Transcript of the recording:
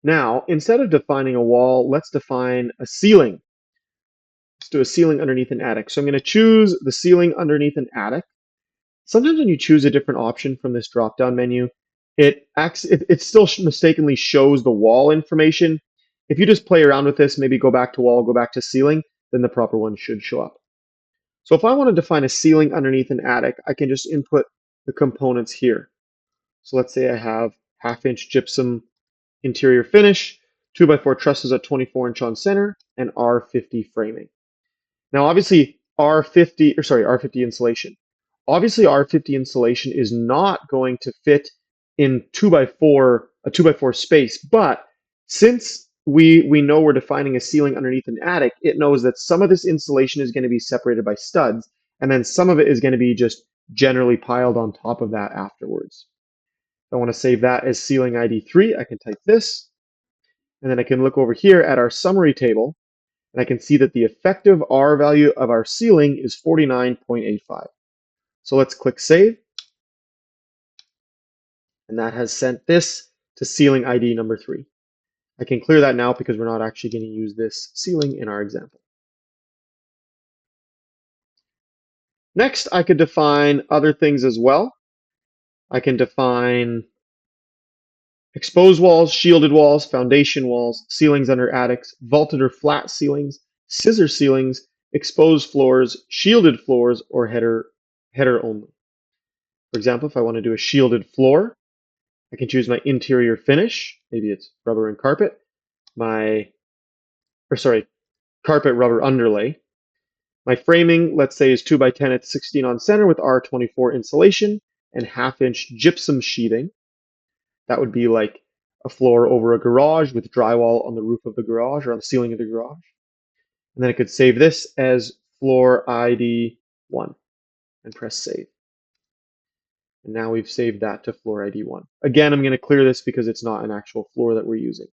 Now, instead of defining a wall, let's define a ceiling. Let's do a ceiling underneath an attic. So I'm going to choose the ceiling underneath an attic. Sometimes when you choose a different option from this drop-down menu, it still mistakenly shows the wall information. If you just play around with this, maybe go back to wall, go back to ceiling, then the proper one should show up. So if I want to define a ceiling underneath an attic, I can just input the components here. So let's say I have 1/2 inch gypsum interior finish, 2x4 trusses at 24" on center, and R50 framing. Now, obviously, R50 insulation. Obviously, R50 insulation is not going to fit in a 2x4 space, but since we know we're defining a ceiling underneath an attic, it knows that some of this insulation is going to be separated by studs, and then some of it is going to be just generally piled on top of that afterwards. If I want to save that as ceiling ID 3, I can type this, and then I can look over here at our summary table, and I can see that the effective R value of our ceiling is 49.85. So let's click Save, and that has sent this to ceiling ID number 3. I can clear that now because we're not actually going to use this ceiling in our example. Next, I could define other things as well. I can define exposed walls, shielded walls, foundation walls, ceilings under attics, vaulted or flat ceilings, scissor ceilings, exposed floors, shielded floors, or header only. For example, if I want to do a shielded floor, I can choose my interior finish. Maybe it's rubber and carpet. Carpet rubber underlay. My framing, let's say, is 2x10 at 16 on center with R24 insulation and 1/2 inch gypsum sheathing. That would be like a floor over a garage with drywall on the roof of the garage or on the ceiling of the garage. And then I could save this as floor ID 1 and press save. And now we've saved that to floor ID 1. Again, I'm going to clear this because it's not an actual floor that we're using.